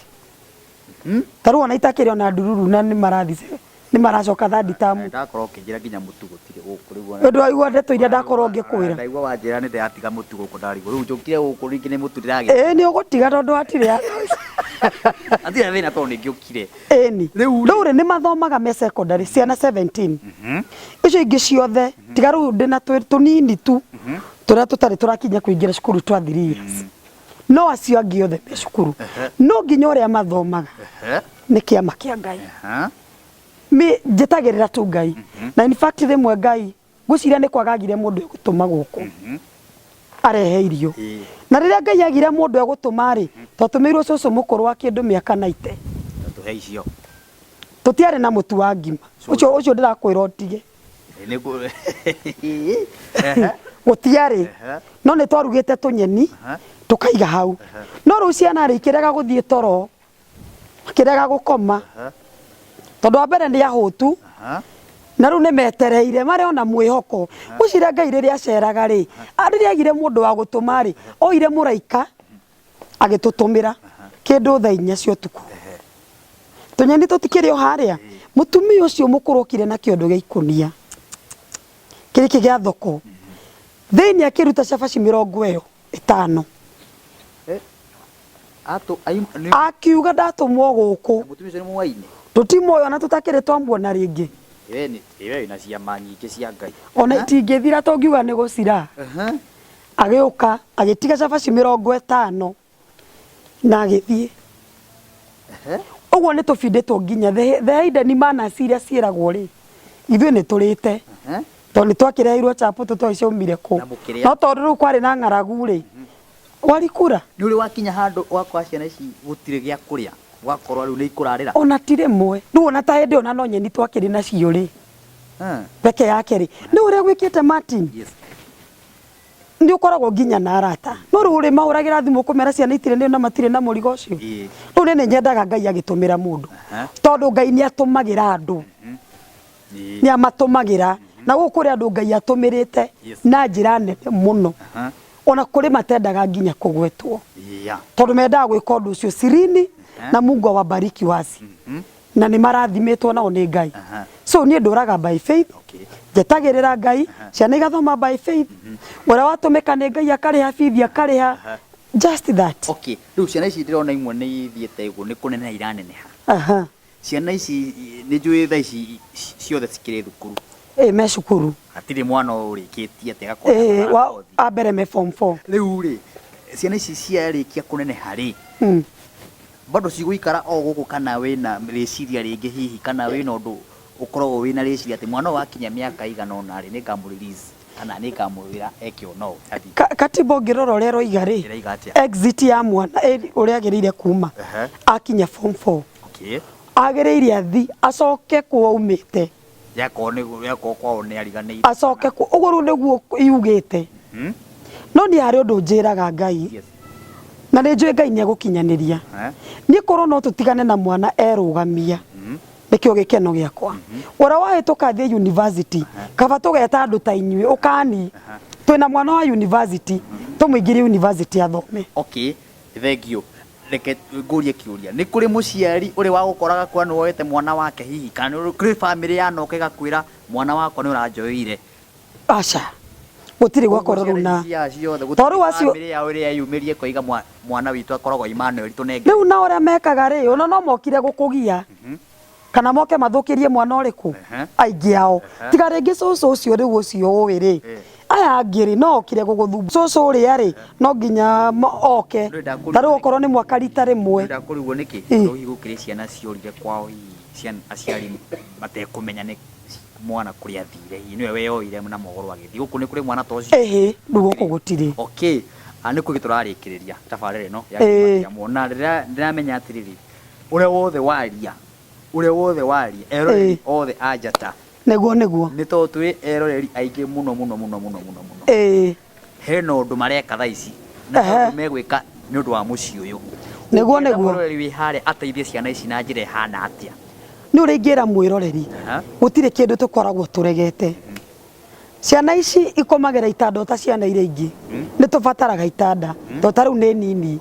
tarũ ona itakĩrĩ ona ndururu na nĩ maracoka third term ndakorwo kĩnjĩra nginya mũtu gũtirĩ gũkũ rĩu ũndũ waigua ndeto iria ndakorwo ngĩkwĩra ndaigua wanjĩra nĩ ndatiga mũtu gũkũ ndarigwo rĩu njũkire gũkũ rĩngĩ nĩ mũtu ndĩragĩa nĩ ũgũtiga tondũ hatirĩ atirĩ thĩna tondũ nĩ ngĩũkire rĩu rĩ nĩ mathomaga me secondary ciana 17 icio ingĩ ciothe tiga rĩu ndĩna tũnini tu tũrĩa tũtarĩ tũrakinya kũingĩra cukuru twa 3 years no acio angĩ othe me cukuru no nginya ũrĩa mathomaga nĩ kĩama kĩa Ngai njĩtagĩrĩra tu Ngai na in fact rĩmwe Ngai ngwĩciria nĩ kwagagire mũndũ egũtũma gũkũ arehe irio na rĩrĩa Ngai agire mũndũ egũtũma rĩ twatũmĩirwo cũcũ mũkũrũ wa kĩndũ mĩaka 90 tũhe icio tũtiarĩ na mũtu wa ngima ũcio ndĩrakwĩra ũtige gũtiarĩ no nĩ twarugĩte tũnyeni tũkaiga hau no rĩu ciana rĩ ikĩrega gũthiĩ toro ikĩrega gũkoma tondũ wa mbere nĩ ahũtu na rĩu nĩ metereire marĩ ona mwĩhoko ũcira Ngai rĩrĩa aceraga rĩ rĩrĩa agire mũndũ wa gũtũma rĩ oire mũraika agĩtũtũmĩra kĩndũ thaa 4 cia ũtukũ tũnyeni tũtikĩrĩ o harĩa mũtumia ũcio mũkũrũkire na kĩondo gĩa ikũnia kĩrĩkĩ gĩa thoko thĩinĩ akĩruta cabaci 50 akiuga ndatũmwo gũkũ tũtimoyo na tũtakĩrĩ twamuona rĩngĩ na ciama nyingĩ cia Ngai ona itingĩthira tongiuga nĩ gũcira agĩũka agĩtiga cabaci 50 na agĩthiĩ ũguo nĩ tũbindĩtwo nginya the hidden manners iria ciĩragwo rĩ ithuĩ nĩ tũrĩte tondũ nĩ twakĩreheirwo chapo tũtoicaumire kũ no tondũ rĩu kwarĩ na ng'aragu rĩ walikura nĩ ũrĩ wakinya handũ wakwa ciana ici gũtirĩ gĩa kũrĩa wakorwo rĩu nĩ ikũrarĩra ona tirĩ mwe rĩu ona ta hĩndĩ ona no nyeni twakĩrĩ nacio rĩ peke yake rĩ nĩ ũrĩa gwĩkĩte Martin nĩ ũkoragwo nginya na arata no rĩu rĩ mahũragĩra thimũ kũmera ciana itirĩ nĩ na matirĩ na mũrigo ũcio rĩu nĩ nyendaga Ngai agĩtũmĩra mũndũ tondũ Ngai nĩ atũmagĩra andũ nĩ amatũmagĩra na gũkũ kũrĩ andũ Ngai atũmĩrĩte na njĩra nene mũno ona kũrĩ matendaga nginya kũgwetwo tondũ mendaga gwĩka ũndũ ũcio sirini na Mungu awabariki wazi na nĩ marathimĩtwo nao nĩ Ngai so niĩ ndũraga by faith njetagĩrĩra Ngai ciana igathoma by faith ũrĩa watũmĩka nĩ Ngai akarĩha bithi akarĩha just that rĩu ciana ici ndĩrona imwe nĩ ithiĩte ũguo nĩ kũneneha iraneneha ciana ici nĩ njũĩ thaa ici ciothe cikĩrĩ thukuru me cukuru hatirĩ mwana ũrĩkĩtie atĩ agakorwo ambere me form 4 rĩu rĩ ciana ici ciarĩkia kũneneha rĩ bado cigũikara o gũkũ kana wĩna rĩciria rĩngĩ hihi kana wĩna ũndũ ũkoragwo wĩna rĩciria atĩ mwana wakinya mĩaka igana ũna rĩ nĩngamũrelease kana nĩngamwĩra eke ũno katiba ngĩrora ũrĩa roiga rĩ exit ya mwana ũrĩa agĩrĩire kuma akinya form 4 agĩrĩire athi acoke kwaumĩte yakorwo kwao nĩ ariganĩire acoke ũguo rĩu nĩguo yugĩte no nĩ harĩ ũndũ njĩraga Ngai na nĩ njũĩ Ngai nĩ egũkinyanĩria niĩ korwo no tũtigane na mwana erũgamia nĩkĩo gĩkeno gĩakwa ũrĩa wahĩtũka thiĩ university kaba tũgeta andũ ta inyuĩ ũkani twĩna mwana wa university tũmũingĩrie university athome thank you reke ngurie kiuria nĩ kũrĩ mũciari ũrĩ wa gũkoraga kwa nĩ woete mwana wake hihi kana kũrĩ family yanoka ĩgakwĩra mwana wakwa nĩ ũranjoire aca gũtirĩ gwakora rũna toru wacio family ya ũrĩa yumĩrie koiga mwana witũ akoragwo Emmanuel tũnenge rĩu na ũrĩa mekaga rĩ ona no mokire gũkũgia kana moke mathũkĩrie mwana ũrĩkũ aingĩ ao tiga rĩngĩ cũcũ ũcio rĩu ũcio ũĩ rĩ aya angĩ rĩ no okire gũgũthumba cũcũ ũrĩa rĩ no nginya oke tarĩ gũkorwo nĩ mwaka rita rĩmwe ndakũrigwo nĩkĩ hihi gũkĩrĩ ciana ciorire kwao hihi aciari matekũmenya nĩ mwana kũrĩa athire hihi nĩwe weyoire na mogoro agĩthiĩ gũkũ nĩ kũrĩ mwana ta ũcio rĩu gũkũ gũtirĩ okay nĩ kũgĩ tũrarĩkĩrĩria tabarĩra ĩno ya mwana ndĩramenya atĩrĩrĩ ũrĩa wothe waria eroreri othe anjata nĩguo nĩ tondũ twĩ eroreri aingĩ mũno hena ũndũ mareka thaa ici na megwĩka nĩ ũndũ wa mũciĩ ũyũ nĩguo mwĩroreri wĩ harĩa ateithie ciana ici na njĩra ĩhana atĩa nĩ ũrĩa ingĩra mwĩroreri gũtirĩ kĩndũ tũkoragwo tũregete ciana ici ikomagĩra itanda ta ciana iria ingĩ nĩ tũbataraga itanda tondũ ta rĩu nĩ nini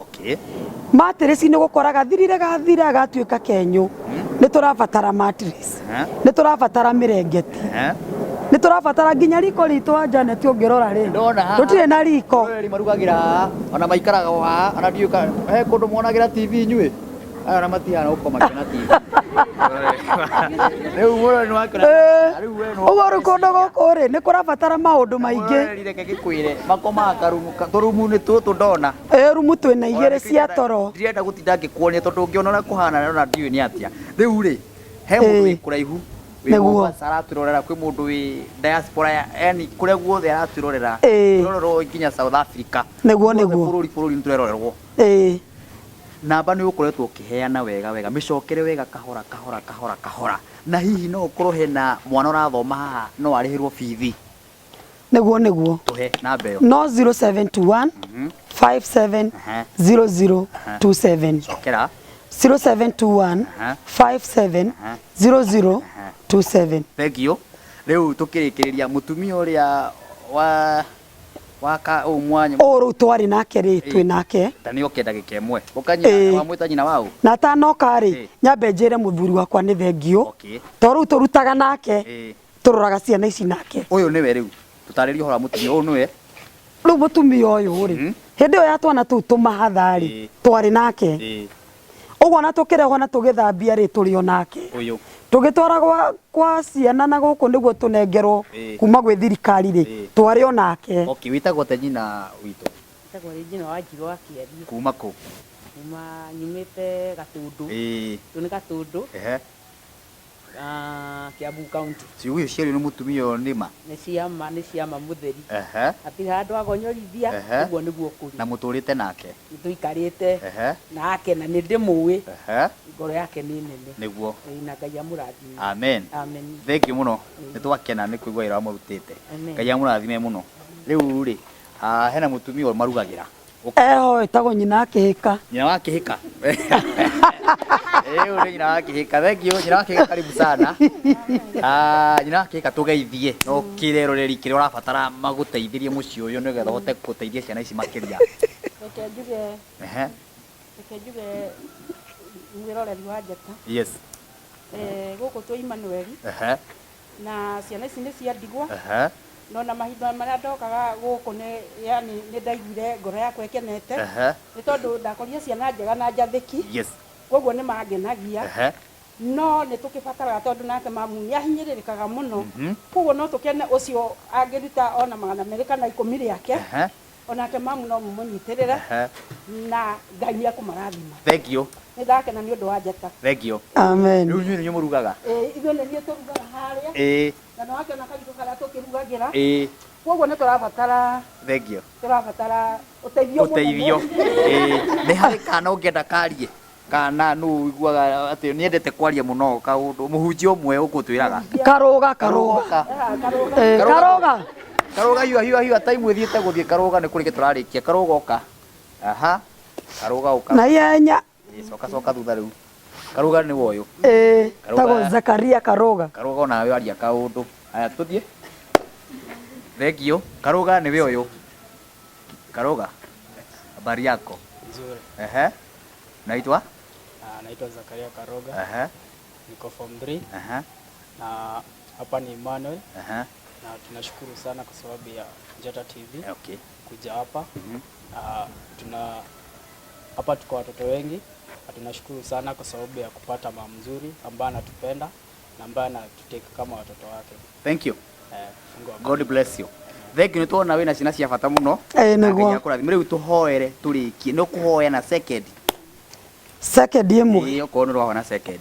matress nĩ gũkoraga thirire gathira gatuĩka kenyũ nĩ tũrabatara matress nĩ tũrabatara mĩrengeti nĩ tũrabatara nginya riko ritũ wa Janet ũngĩrora rĩ tũtirĩ na riko marugagĩra ona maikaraga wa ona ndiũka he kũndũ monagĩra TV inyuĩ aya na matihana gũkoma kĩna TV rĩu mũrori nĩ wakĩona rĩu we no ũguo kũndũ gũkũ rĩ nĩ kũrabatara maũndũ maingĩ reke gĩkwĩre makomaga karumu nĩ tũtũ ndona rumu twĩna igĩrĩ cia toro ndirenda gũtinda ngĩkuonia tondũ ũngĩona ũrĩa kũhana na ndiũĩ nĩ atĩa rĩu rĩ he mũndũ wĩ kũraihu nĩguo aratwĩrorera kwĩ mũndũ wĩ diaspora yani kũrĩa guothe aratwĩrorera tũrorerwo nginya South Africa nĩguo bũrũri nĩ tũrerorerwo namba nĩ ũkoretwo ũkĩheana wega mĩcokere wega kahora na hihi no ũkorwo hena mwana ũrathoma haha no arĩhĩrwo bithi nĩguo tũhe namba ĩyo no 0721 570027 cokera 0721 570027 thank you rĩu tũkĩrĩkĩrĩria mũtumia ũrĩa waka mwanya rĩu twarĩ nake rĩ twĩ nake ta nĩ oke ndagĩka ĩmwe ũkanyina wa mwĩta nyina wau na tanoka rĩ nyambe njĩre mũthuri wakwa nĩ thengio tondũ rĩu tũrutaga nake tũroraga ciana ici nake ũyũ nĩwe rĩu tũtarĩrie ũhoro wa mũtumia ũyũ nĩwe rĩu mũtumia ũyũ rĩ hĩndĩ ĩyo ya twana tũu tũmahatha rĩ twarĩ nake ũguo na tũkĩrehwo na tũgĩthambia rĩ tũrĩ o nake ũyũ tũgĩtwara kwa ciana na gũkũ nĩguo tũnengerwo kuma gwĩ thirikari rĩ twarĩ o nake wĩtagwo te nyina witũ wĩtagwo Regina Wanjirũ wa Kĩarie kuma kũ kuma nyumĩte Gatũndũ tũ nĩ Gatũndũ Kiambu County ciugo icio ciarĩ nĩ mũtumia ũyũ nĩma nĩ ciama mũtheri hatirĩ handũ agonyorithia ũguo nĩguo kũrĩ na mũtũrĩte nake nĩtũikarĩte nake na nĩ ndĩmũĩ ngoro yake nĩ nene nĩguo na Ngai amũrathime amen thank you mũno nĩ twakena nĩ kũigua wĩra wamũrutĩte Ngai amũrathime mũno rĩu rĩ hena mũtumia ũyũ marugagĩra eho ĩtagwo nyina wa Kĩhĩka nyina wa Kĩhĩka ũyũ nĩ nyina wa Kĩhĩka thank you nyina wa Kĩhĩka karibu sana nyina wa Kĩhĩka tũgeithie no kĩreroreri kĩrĩa ũrabatara magũteithĩrie mũciĩ ũyũ nĩgetha ũhote gũteithia ciana ici makĩria reke njuge mwĩroreri wa njata yes gũkũ twĩ Emmanuel na ciana ici nĩ cia ndigwa no na mahinda marĩa ndokaga gũkũ nĩ yani nĩ ndaiguire ngoro yakwa ĩkenete nĩ tondũ ndakorire ciana njega na njathĩki koguo nĩ mangenagia no nĩ tũkĩbataraga tondũ nake mamu nĩ ahinyĩrĩrĩkaga mũno koguo no tũkene ũcio angĩruta ona 200 kana 10 rĩake onake mamu no mũmũnyitĩrĩre na Ngai nĩ akũmarathima thank you nĩ ndakena nĩ ũndũ wa njata thank you amen rĩu inyuĩ nĩ mũrugaga ithuĩ nĩ tũrugaga harĩa na no wakĩona karitũ karĩa tũkĩrugagĩra koguo nĩ tũrabatara thank you tũrabatara ũteithio nĩ harĩ kana ũngĩenda karie kana nũ ũiguaga atĩ nĩendete kwaria mũno kaũndũ mũhunjia ũmwe ũkũtwĩraga Karũga hiwa time wĩthiĩte gũthiĩ Karũga nĩ kũrĩ tũrarĩkia Karũga oka Karũga oka na yenya coka thutha rĩu Karũga nĩ woyũ tagwo Zakaria Karũga ona we aria kaũndũ aya tũthiĩ thank you Karũga nĩ we ũyũ Karũga habari yako nzuri Naitwa? Naitwa Zakaria Karoga. Niko form 3. Na hapa ni Emmanuel. Na tunashukuru sana kwa sababu ya Njata TV. Okay. Kuja hapa. Hapa tuko watoto wengi. Tunashukuru sana kwa sababu ya kupata mama mzuri ambaye anatupenda na ambaye anatuteka kama watoto wake. Thank you. God bless you. Thank you. Nitwona wina cina cia bata muno. Niguo. Kurathimire u tuhoere turikie no kuhoya na second. Second imwe. Iyo kono rwa na second.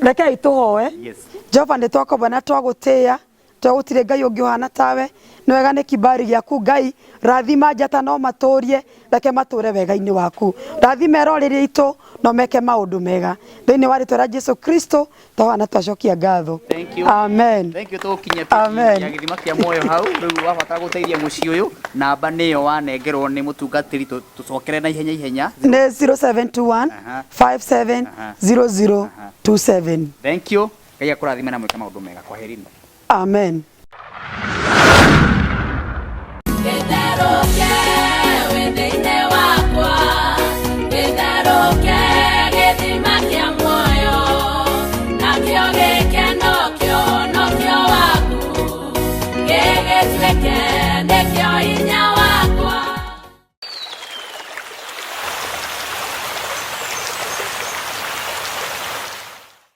Reke ituhoe. Yes. Jehova nĩ twakobana twagutia twagutire Ngai ũngĩ ũhana tawe nĩ wega nĩ kibari gĩaku Ngai rathima Njata no matũrie reke matũre wega-inĩ waku rathima rorĩrĩ itũ no meke maũndũ mega thĩinĩ wa rĩtwa rĩa Jesu Kristo twana twacokia ngatho. Thank you. Amen. Thank you tukinya piki ya gĩthima kĩa muoyo hau rĩu wabata gũteithia mũciĩ ũyũ namba nĩyo wanengerwo nĩ mũtungatĩri tũcokere na ihenya nĩ 0721 570027. Thank you. Ngai akũrathime na mwĩka maũndũ mega. Kwaherini. Amen.